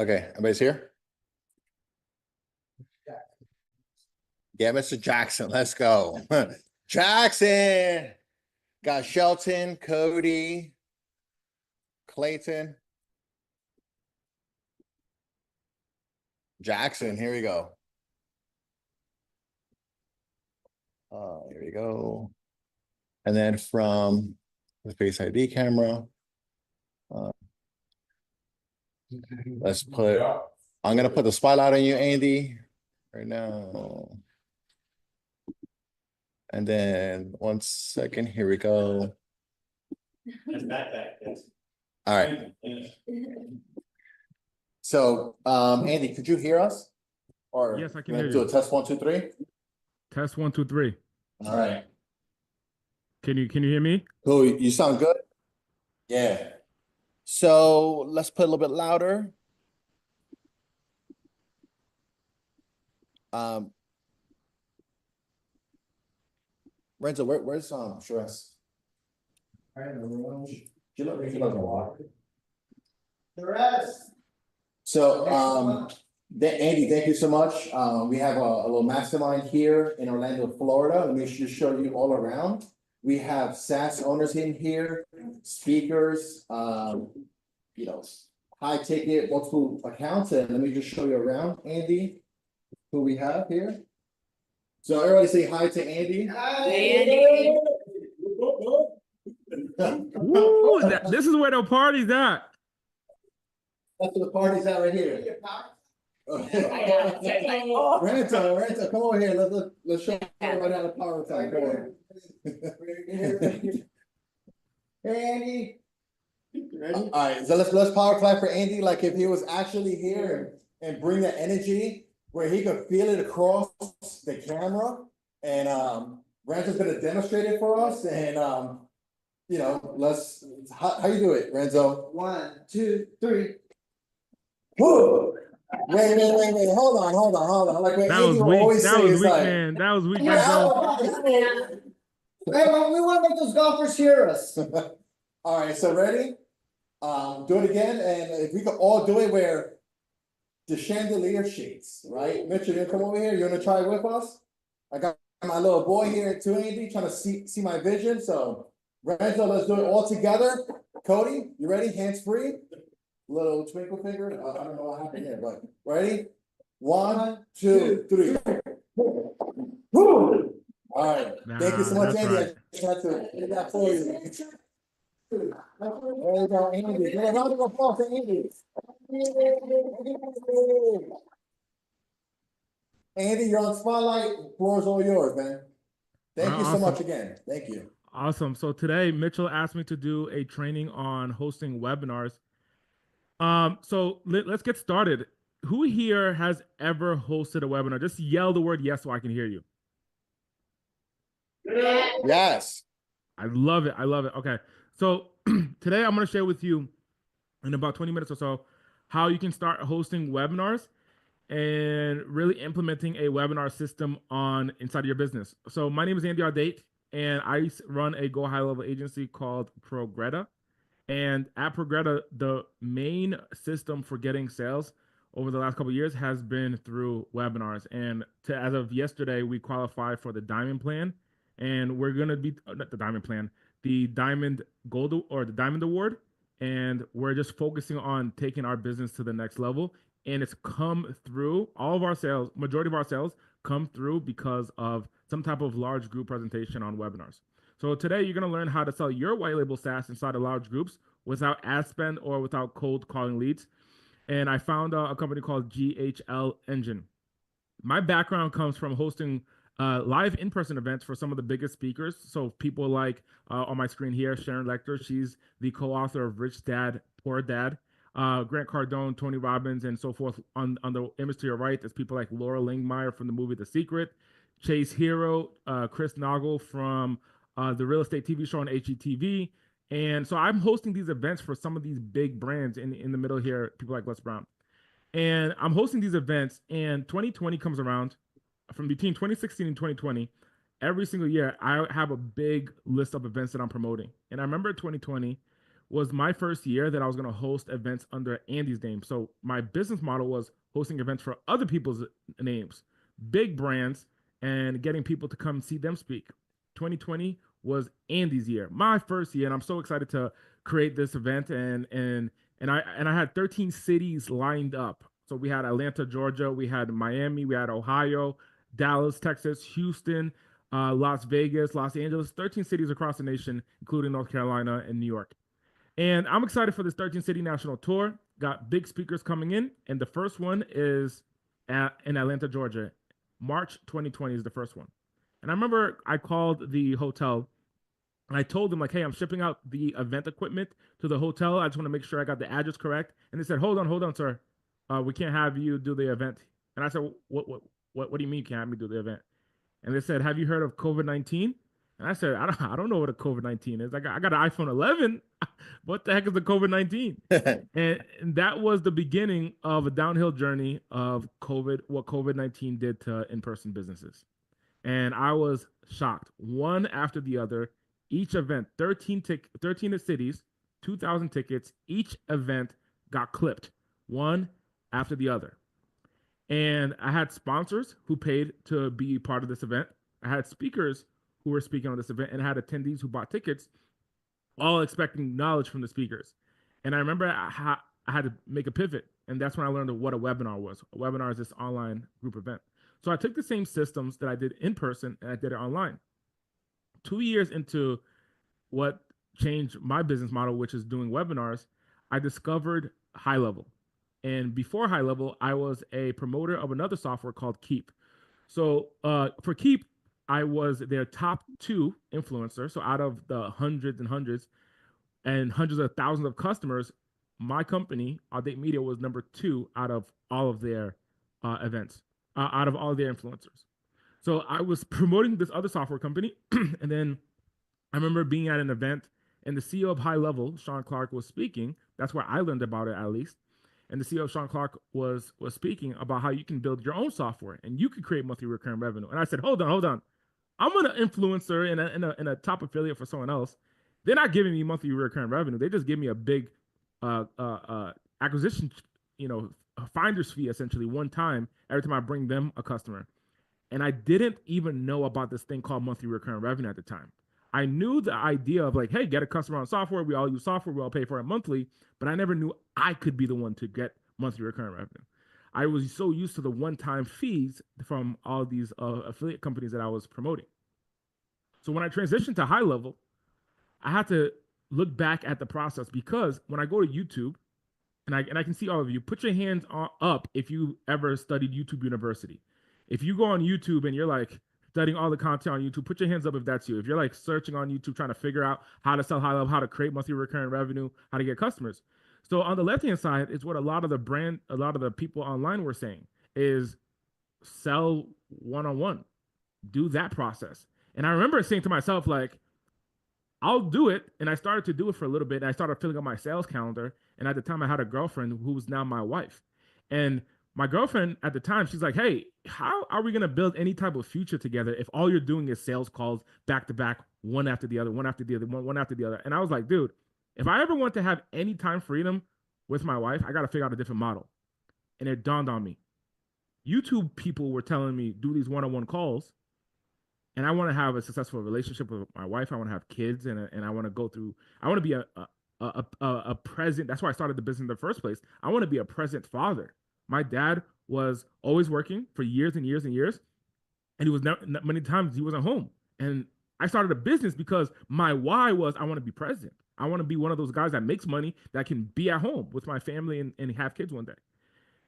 Okay, everybody's here? Yeah, Mr. Jackson, let's go. Jackson! Got Shelton, Cody, Clayton. Jackson, here we go. Here we go. And then from the Face ID camera, let's put, I'm gonna put the spotlight on you, Andy, right now. And then 1 second, here we go. That's backpack, yes. All right. So, Andy, could you hear us? Or yes, I can we're hear gonna you. do a test 1, 2, 3. Test 1, 2, 3. All right. Can you hear me? Cool. You sound good. Yeah. So let's put a little bit louder. Renzo, where's Stress? I don't know. You look like you love the water. The rest. So Andy, thank you so much. We have a little mastermind here in Orlando, Florida. Let me just show you all around. We have SaaS owners in here, speakers, you know, high ticket, multiple accounts, and let me just show you around, Andy, who we have here. So everybody say hi to Andy. Hi, Andy. Woo, this is where the party's at. That's where the party's at right here. Ranta, come over here. Let's show everybody how to power time. Come on. Hey, Andy. Ready? All right, so let's power clap for Andy. Like if he was actually here and bring that energy where he could feel it across the camera. And Ranto's gonna demonstrate it for us. And you know, how you do it, Renzo? 1, 2, 3. Whoa! Wait, hold on. Like that was weak. That was weak, man. That was weak, Renzo. Hey, we want to make those golfers hear us. All right, so ready? Do it again, and if we could all do it where the chandelier shakes, right? Mitchell, you come over here. You wanna try with us? I got my little boy here too, Andy, trying to see my vision. So, Renzo, let's do it all together. Cody, you ready? Hands free. Little twinkle finger. I don't know what happened here, but ready? 1, 2, 3. Woo! All right. Thank you so much, Andy. Right. I just had to do that for you. There you go, Andy. Give a round of applause to Andy. Andy, you're on spotlight. The floor is all yours, man. Thank you so much again. Thank you. Awesome. So today, Mitchell asked me to do a training on hosting webinars. So let's get started. Who here has ever hosted a webinar? Just yell the word yes so I can hear you. Yes. I love it. I love it. Okay. So today I'm going to share with you in about 20 minutes or so how you can start hosting webinars and really implementing a webinar system inside of your business. So my name is Andy Audate, and I run a Go High Level agency called Progretta. And at Progretta, the main system for getting sales over the last couple of years has been through webinars. And as of yesterday, we qualified for the Diamond Plan, and we're going to be not the Diamond Plan, the Diamond Gold or the Diamond Award. And we're just focusing on taking our business to the next level. And it's come through all of our sales, majority of our sales come through because of some type of large group presentation on webinars. So today you're going to learn how to sell your white label SaaS inside of large groups without ad spend or without cold calling leads. And I found a company called GHL Engine. My background comes from hosting live in-person events for some of the biggest speakers. So people like on my screen here, Sharon Lecter, she's the co-author of Rich Dad, Poor Dad. Grant Cardone, Tony Robbins, and so forth. On the image to your right, there's people like Laura Lingmeyer from the movie The Secret, Chase Hero, Chris Noggle from the real estate TV show on HGTV. And so I'm hosting these events for some of these big brands in the middle here, people like Les Brown. And I'm hosting these events, and 2020 comes around. From between 2016 and 2020, every single year, I have a big list of events that I'm promoting. And I remember 2020, was my first year that I was going to host events under Andy's name. So my business model was hosting events for other people's names, big brands, and getting people to come see them speak. 2020 was Andy's year, my first year, and I'm so excited to create this event. And I had 13 cities lined up. So we had Atlanta, Georgia, we had Miami, we had Ohio, Dallas, Texas, Houston, Las Vegas, Los Angeles, 13 cities across the nation, including North Carolina and New York. And I'm excited for this 13 city national tour. Got big speakers coming in, and the first one is in Atlanta, Georgia. March 2020 is the first one. And I remember I called the hotel and I told them, like, hey, I'm shipping out the event equipment to the hotel. I just want to make sure I got the address correct. And they said, hold on, sir. We can't have you do the event. And I said, what do you mean you can't have me do the event? And they said, have you heard of COVID-19? And I said, I don't know what a COVID-19 is. I got an iPhone 11. What the heck is the COVID-19? And that was the beginning of a downhill journey of COVID, what COVID-19 did to in-person businesses. And I was shocked. One after the other, each event, 13 cities, 2,000 tickets, each event got clipped, one after the other. And I had sponsors who paid to be part of this event. I had speakers who were speaking on this event, and I had attendees who bought tickets, all expecting knowledge from the speakers. And I remember I had to make a pivot, and that's when I learned what a webinar was. A webinar is this online group event. So I took the same systems that I did in person, and I did it online. 2 years into what changed my business model, which is doing webinars, I discovered High Level. And before High Level, I was a promoter of another software called Keep. So for Keep, I was their top 2 influencer. So out of the hundreds and hundreds of thousands of customers, my company, Audate Media, was number 2 out of all of their events, out of all their influencers. So I was promoting this other software company, and then I remember being at an event, and the CEO of High Level, Sean Clark, was speaking. That's where I learned about it, at least. And the CEO, Sean Clark, was speaking about how you can build your own software and you can create monthly recurring revenue. And I said, hold on. I'm an influencer and a top affiliate for someone else. They're not giving me monthly recurring revenue. They just give me a big acquisition, a finder's fee, essentially, one time every time I bring them a customer. And I didn't even know about this thing called monthly recurring revenue at the time. I knew the idea of like, hey, get a customer on software. We all use software. We all pay for it monthly. But I never knew I could be the one to get monthly recurring revenue. I was so used to the one-time fees from all these affiliate companies that I was promoting. So when I transitioned to High Level, I had to look back at the process, because when I go to YouTube, and I can see all of you, put your hands up if you ever studied YouTube University. If you go on YouTube and you're like studying all the content on YouTube, put your hands up if that's you. If you're like searching on YouTube, trying to figure out how to sell High Level, how to create monthly recurring revenue, how to get customers. So on the left-hand side is what a lot of the people online were saying is sell one-on-one, do that process. And I remember saying to myself, like, I'll do it. And I started to do it for a little bit. And I started filling up my sales calendar. And at the time I had a girlfriend who was now my wife. And my girlfriend at the time, she's like, hey, how are we going to build any type of future together if all you're doing is sales calls back to back, one after the other, one after the other, one after the other? And I was like, dude, if I ever want to have any time freedom with my wife, I got to figure out a different model. And it dawned on me. YouTube people were telling me, do these one-on-one calls. And I want to have a successful relationship with my wife. I want to have kids, and I want to go through. I want to be a present. That's why I started the business in the first place. I want to be a present father. My dad was always working for years and years and years, and he was many times he wasn't home. And I started a business because my why was I want to be present. I want to be one of those guys that makes money that can be at home with my family and have kids one day.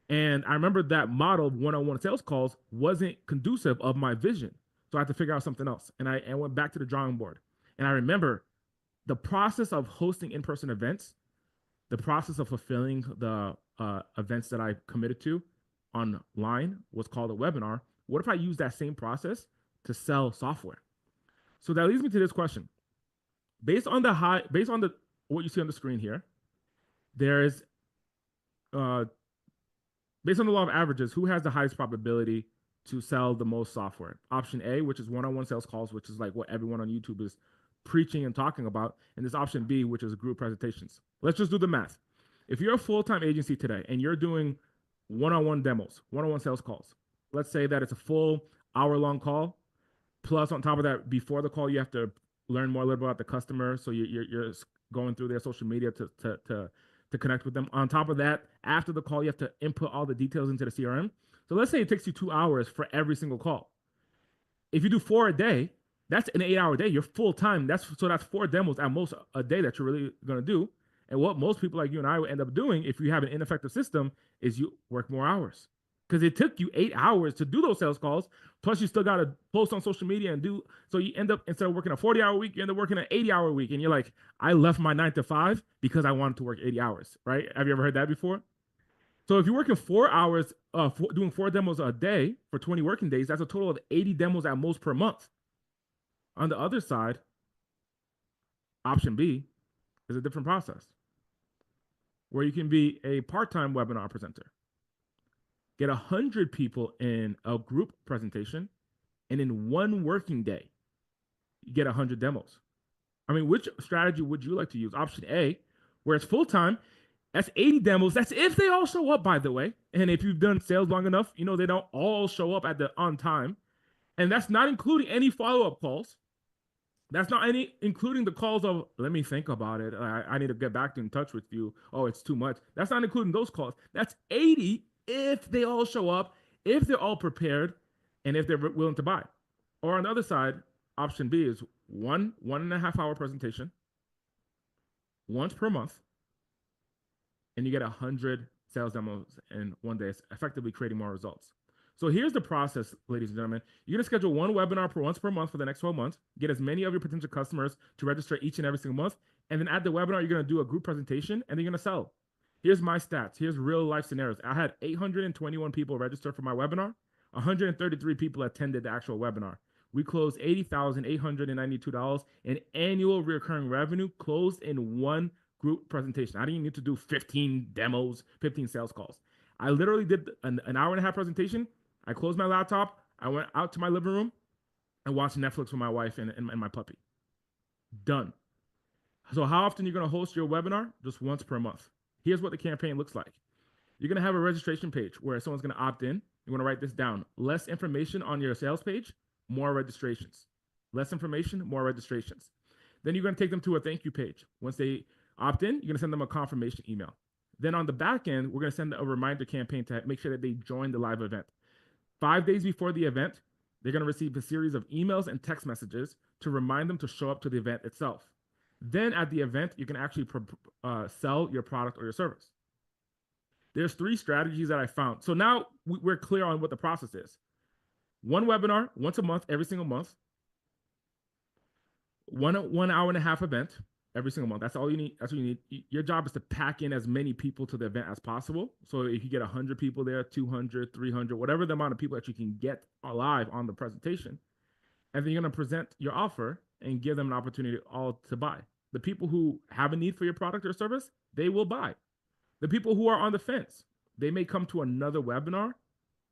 And I remember that model of one-on-one sales calls wasn't conducive of my vision. So I had to figure out something else. And I went back to the drawing board. And I remember the process of hosting in-person events, the process of fulfilling the events that I committed to online was called a webinar. What if I use that same process to sell software? So that leads me to this question. Based on what you see on the screen here, there is based on the law of averages, who has the highest probability to sell the most software? Option A, which is one-on-one sales calls, which is like what everyone on YouTube is preaching and talking about, and there's option B, which is group presentations. Let's just do the math. If you're a full-time agency today and you're doing one-on-one demos, one-on-one sales calls, let's say that it's a full hour-long call, plus on top of that, before the call, you have to learn more a little bit about the customer. So you're going through their social media to connect with them. On top of that, after the call, you have to input all the details into the CRM. So let's say it takes you 2 hours for every single call. If you do 4 a day, that's an 8-hour day. You're full time. That's 4 demos at most a day that you're really gonna do. And what most people like you and I would end up doing if you have an ineffective system is you work more hours. Because it took you 8 hours to do those sales calls, plus you still got to post on social media and do, so you end up, instead of working a 40-hour week, you end up working an 80-hour week. And you're like, I left my 9 to 5 because I wanted to work 80 hours, right? Have you ever heard that before? So if you're working 4 hours, doing 4 demos a day for 20 working days, that's a total of 80 demos at most per month. On the other side, option B is a different process where you can be a part-time webinar presenter. Get 100 people in a group presentation, and in 1 working day, you get 100 demos. I mean, which strategy would you like to use? Option A, where it's full-time, that's 80 demos. That's if they all show up, by the way. And if you've done sales long enough, you know they don't all show up on time. And that's not including any follow-up calls. That's not including the calls of, let me think about it. I need to get back in touch with you. Oh, it's too much. That's not including those calls. That's 80 if they all show up, if they're all prepared, and if they're willing to buy. Or on the other side, option B is 1.5 hour presentation once per month, and you get 100 sales demos in 1 day, effectively creating more results. So here's the process, ladies and gentlemen. You're gonna schedule 1 webinar once per month for the next 12 months, get as many of your potential customers to register each and every single month, and then at the webinar, you're gonna do a group presentation, and then you're gonna sell. Here's my stats. Here's real life scenarios. I had 821 people register for my webinar. 133 people attended the actual webinar. We closed $80,892 in annual recurring revenue closed in 1 group presentation. I didn't need to do 15 demos, 15 sales calls. I literally did an hour-and-a-half presentation. I closed my laptop. I went out to my living room and watched Netflix with my wife and my puppy. Done. So how often are you going to host your webinar? Just once per month. Here's what the campaign looks like. You're going to have a registration page where someone's going to opt in. You want to write this down. Less information on your sales page, more registrations. Less information, more registrations. Then you're going to take them to a thank you page. Once they opt in, you're going to send them a confirmation email. Then on the back end, we're going to send a reminder campaign to make sure that they join the live event. 5 days before the event, they're going to receive a series of emails and text messages to remind them to show up to the event itself. Then at the event, you can actually sell your product or your service. There's 3 strategies that I found. So now we're clear on what the process is. 1 webinar, once a month, every single month. 1 hour-and-a-half event every single month. That's all you need. That's what you need. Your job is to pack in as many people to the event as possible. So if you get 100 people there, 200, 300, whatever the amount of people that you can get alive on the presentation, and then you're going to present your offer and give them an opportunity all to buy. The people who have a need for your product or service, they will buy. The people who are on the fence, they may come to another webinar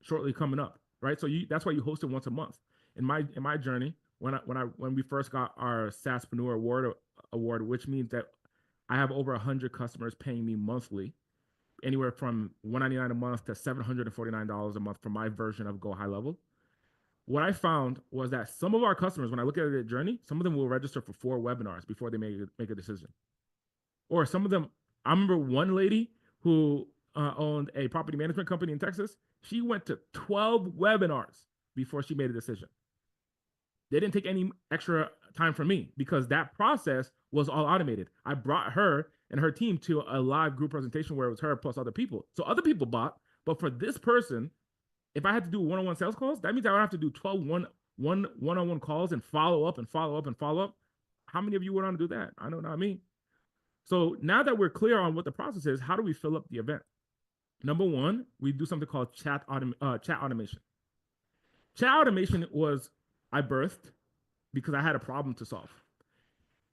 shortly coming up, right? So that's why you host it once a month. In my journey, when we first got our SaaSpreneur award, which means that I have over 100 customers paying me monthly, anywhere from $199 a month to $749 a month for my version of Go High Level. What I found was that some of our customers, when I look at their journey, some of them will register for 4 webinars before they make a decision. Or some of them, I remember one lady who owned a property management company in Texas. She went to 12 webinars before she made a decision. They didn't take any extra time from me because that process was all automated. I brought her and her team to a live group presentation where it was her plus other people. So other people bought, but for this person, if I had to do one-on-one sales calls, that means I would have to do 12 one-on-one calls and follow up and follow up and follow up. How many of you would want to do that? I know, not me. So now that we're clear on what the process is, how do we fill up the event? Number 1, we do something called chat automation. Chat automation I birthed because I had a problem to solve.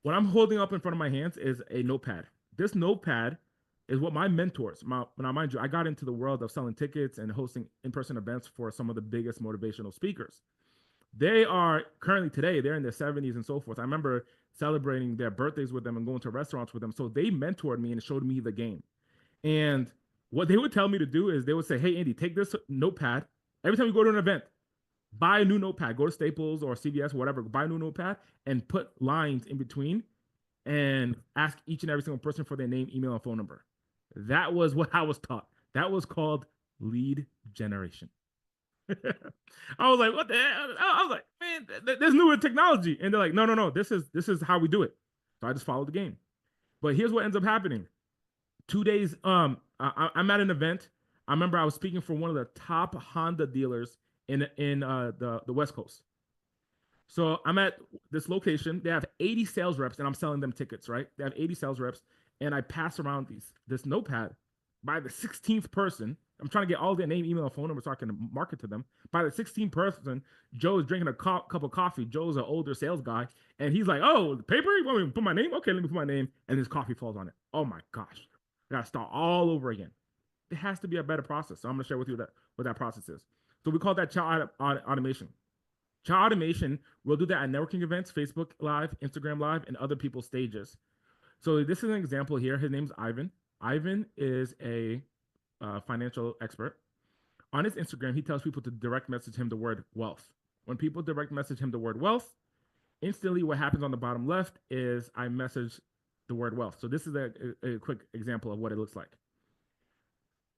What I'm holding up in front of my hands is a notepad. This notepad is what my mentors, now mind you, I got into the world of selling tickets and hosting in-person events for some of the biggest motivational speakers. They are currently today, they're in their 70s and so forth. I remember celebrating their birthdays with them and going to restaurants with them. So they mentored me and showed me the game. And what they would tell me to do is they would say, hey, Andy, take this notepad. Every time you go to an event, buy a new notepad. Go to Staples or CVS, whatever, buy a new notepad and put lines in between and ask each and every single person for their name, email, and phone number. That was what I was taught. That was called lead generation. I was like, what the hell? I was like, man, there's newer technology. And they're like, no, this is how we do it. So I just followed the game. But here's what ends up happening. 2 days, I'm at an event. I remember I was speaking for one of the top Honda dealers in the West Coast. So I'm at this location. They have 80 sales reps, and I'm selling them tickets, right? They have 80 sales reps, and I pass around this notepad. By the 16th person, I'm trying to get all their name, email, and phone number so I can market to them. By the 16th person, Joe is drinking a cup of coffee. Joe's an older sales guy, and he's like, "Oh, the paper? You want me to put my name? Okay, let me put my name." And his coffee falls on it. Oh my gosh, I gotta start all over again. It has to be a better process. So I'm gonna share with you what that process is. So we call that chat automation. Chat automation, we'll do that at networking events, Facebook Live, Instagram Live, and other people's stages. So this is an example here. His name's Ivan. Ivan is a financial expert. On his Instagram, he tells people to direct message him the word wealth. When people direct message him the word wealth, instantly what happens on the bottom left is I message the word wealth. So this is a quick example of what it looks like.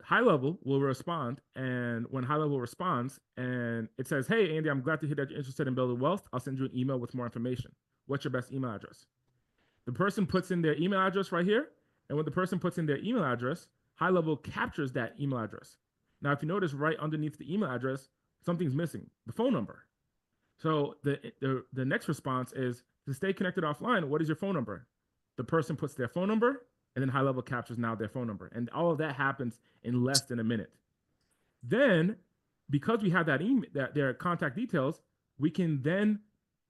High level will respond, and when high level responds and it says, hey, Andy, I'm glad to hear that you're interested in building wealth. I'll send you an email with more information. What's your best email address? The person puts in their email address right here, and when the person puts in their email address, high level captures that email address. Now, if you notice right underneath the email address, something's missing, the phone number. So the next response is to stay connected offline, what is your phone number? The person puts their phone number, and then high level captures now their phone number. And all of that happens in less than a minute. Then, because we have their contact details, we can then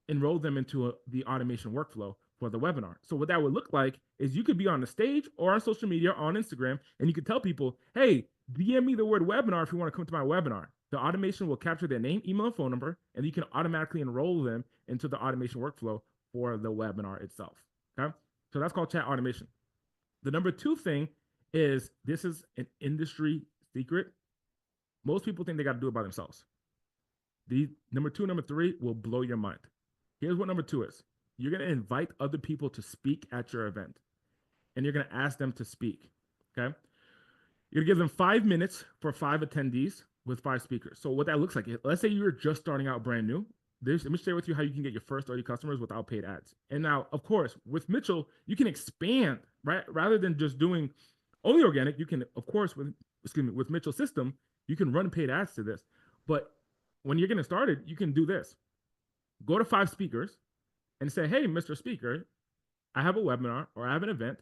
enroll them into the automation workflow for the webinar. So what that would look like is you could be on the stage or on social media or on Instagram, and you could tell people, hey, DM me the word webinar if you want to come to my webinar. The automation will capture their name, email, and phone number, and you can automatically enroll them into the automation workflow for the webinar itself. Okay, so that's called chat automation. The number two thing is, this is an industry secret. Most people think they got to do it by themselves. The number two, number three will blow your mind. Here's what number two is. You're going to invite other people to speak at your event, and you're going to ask them to speak. Okay. You're going to give them 5 minutes for 5 attendees with 5 speakers. So what that looks like, let's say you're just starting out brand new. Let me share with you how you can get your first 30 customers without paid ads. And now, of course, with Mitchell, you can expand, right? Rather than just doing only organic, you can, of course, with Mitchell's system, you can run paid ads to this. But when you're getting started, you can do this. Go to 5 speakers and say, hey, Mr. Speaker, I have a webinar or I have an event.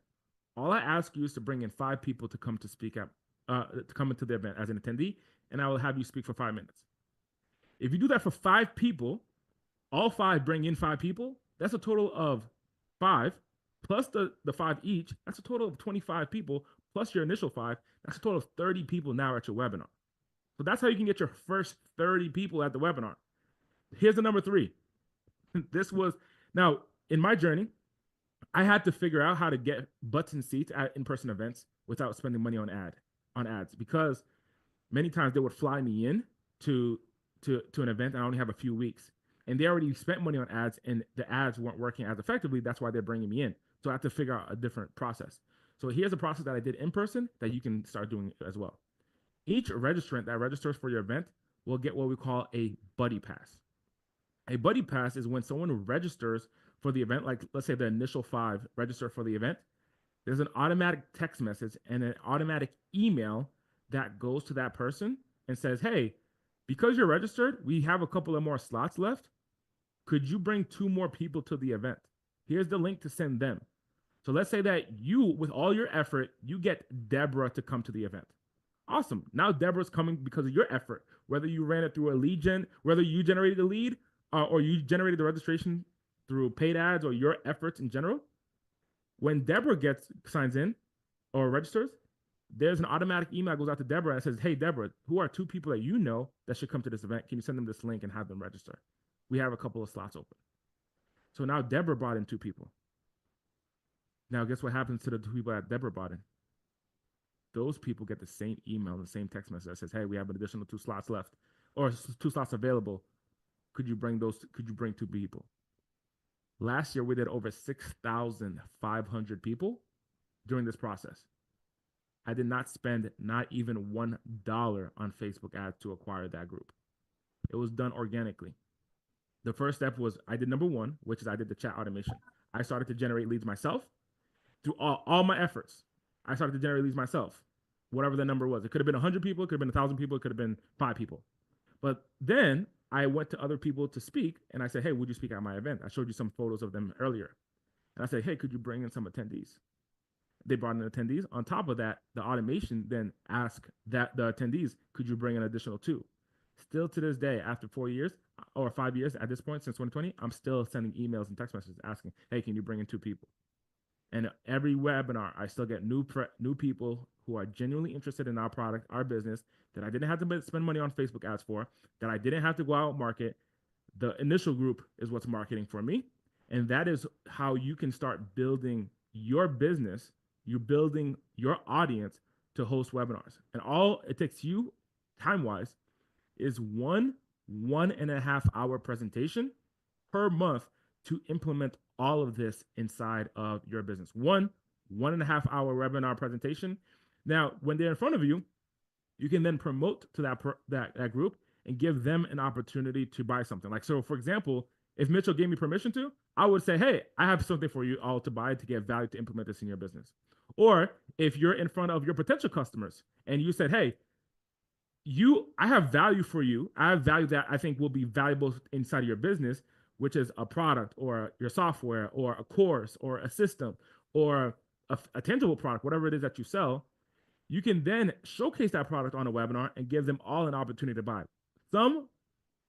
All I ask you is to bring in 5 people to come to speak at, to come into the event as an attendee, and I will have you speak for 5 minutes. If you do that for 5 people, all 5 bring in 5 people, that's a total of 5, plus the 5 each, that's a total of 25 people, plus your initial 5, that's a total of 30 people now at your webinar. So that's how you can get your first 30 people at the webinar. Here's the number 3. This was, now in my journey, I had to figure out how to get butts in seats at in-person events without spending money on ads, because many times they would fly me in to an event and I only have a few weeks, and they already spent money on ads and the ads weren't working as effectively. That's why they're bringing me in. So I have to figure out a different process. So here's a process that I did in person that you can start doing as well. Each registrant that registers for your event will get what we call a buddy pass. A buddy pass is when someone registers for the event, like let's say the initial 5 register for the event, there's an automatic text message and an automatic email that goes to that person and says, hey, because you're registered, we have a couple of more slots left. Could you bring 2 more people to the event? Here's the link to send them. So let's say that you, with all your effort, you get Deborah to come to the event. Awesome. Now Deborah's coming because of your effort, whether you ran it through a lead gen, whether you generated a lead or you generated the registration through paid ads or your efforts in general. When Deborah signs in or registers, there's an automatic email that goes out to Deborah and says, hey, Deborah, who are 2 people that you know that should come to this event? Can you send them this link and have them register? we have a couple of slots open. So now Deborah brought in 2 people. Now guess what happens to the 2 people that Deborah brought in? Those people get the same email, the same text message that says, hey, we have an additional 2 slots left, or 2 slots available. Could you bring 2 people? Last year, we did over 6,500 people during this process. I did not spend not even $1 on Facebook ads to acquire that group. It was done organically. The first step was I did number 1, which is I did the chat automation. I started to generate leads myself through all my efforts. I started to generate leads myself, whatever the number was. It could have been 100 people, it could have been 1,000 people, it could have been 5 people. But then I went to other people to speak, and I said, hey, would you speak at my event? I showed you some photos of them earlier. And I said, hey, could you bring in some attendees? They brought in attendees. On top of that, the automation then asked that the attendees, could you bring an additional 2? Still to this day, after 4 years or 5 years at this point, since 2020, I'm still sending emails and text messages asking, hey, can you bring in 2 people? And every webinar, I still get new people who are genuinely interested in our product, our business, that I didn't have to spend money on Facebook ads for, that I didn't have to go out and market. The initial group is what's marketing for me. And that is how you can start building your business. You're building your audience to host webinars. And all it takes you, time-wise, is 1.5 hour presentation per month to implement all of this inside of your business. 1.5 hour webinar presentation. Now, when they're in front of you, you can then promote to that group and give them an opportunity to buy something. Like, so for example, if Mitchell gave me permission to, I would say, hey, I have something for you all to buy to get value to implement this in your business. Or if you're in front of your potential customers and you said, hey, I have value for you. I have value that I think will be valuable inside of your business, which is a product or your software or a course or a system or a tangible product, whatever it is that you sell. You can then showcase that product on a webinar and give them all an opportunity to buy. Some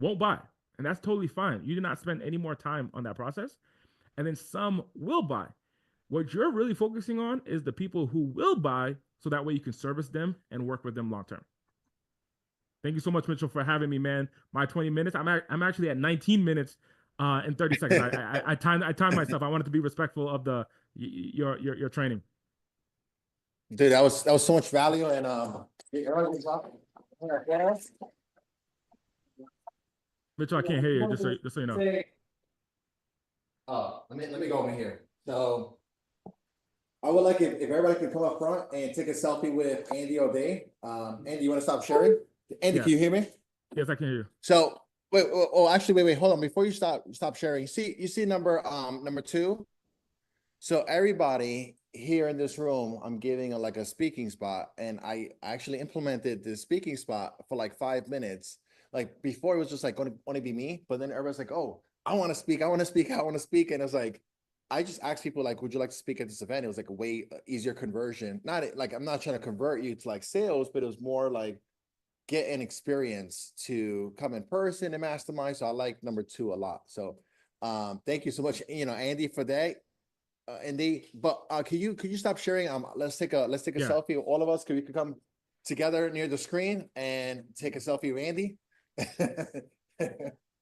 won't buy, and that's totally fine. You do not spend any more time on that process. And then some will buy. What you're really focusing on is the people who will buy, so that way you can service them and work with them long term. Thank you so much, Mitchell, for having me, man. My 20 minutes. I'm actually at 19 minutes and 30 seconds. I timed myself. I wanted to be respectful of your training. Dude, that was so much value, and Mitchell, I can't hear you. Just so you know. Let me go over here. So I would like if everybody could come up front and take a selfie with Andy Audate. Andy, you want to stop sharing? Andy, Yes. Can you hear me? Yes, I can hear you. So actually, wait, hold on. Before you stop sharing, you see number 2. So everybody here in this room, I'm giving a speaking spot, and I actually implemented the speaking spot for like 5 minutes. Like before, it was just like going to be me, but then everybody's like, "Oh, I want to speak, I want to speak, I want to speak," and it's like, I just asked people like, "Would you like to speak at this event?" It was like a way easier conversion. Not like I'm not trying to convert you to like sales, but it was more like get an experience to come in person and mastermind. So I like number 2 a lot. So thank you so much, Andy, for that. Andy, but can you stop sharing? Let's take a selfie, all of us. We could come together near the screen and take a selfie with Andy.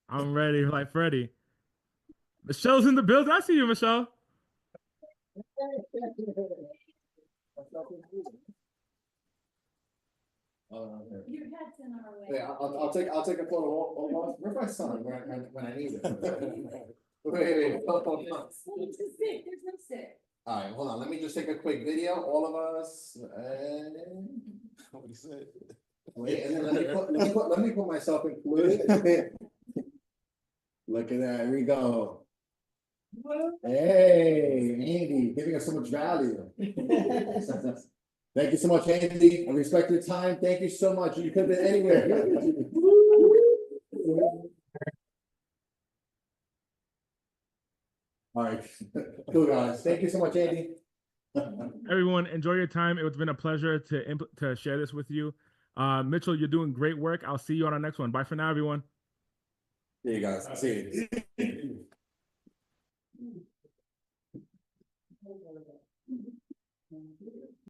I'm ready, like Freddie. Michelle's in the building. I see you, Michelle. Your head's in our way. Yeah, I'll take a photo. Where's my son when I need it? Wait. Hold on. There's no stick. All right, hold on. Let me just take a quick video. All of us. What he said. Wait, and then let me put myself included. Look at that. Here we go. Hey, Andy, giving us so much value. Thank you so much, Andy. I respect your time. Thank you so much. You could have been anywhere. All right. Cool, guys. Thank you so much, Andy. Everyone, enjoy your time. It's been a pleasure to share this with you. Mitchell, you're doing great work. I'll see you on our next one. Bye for now, everyone. See you guys. See you.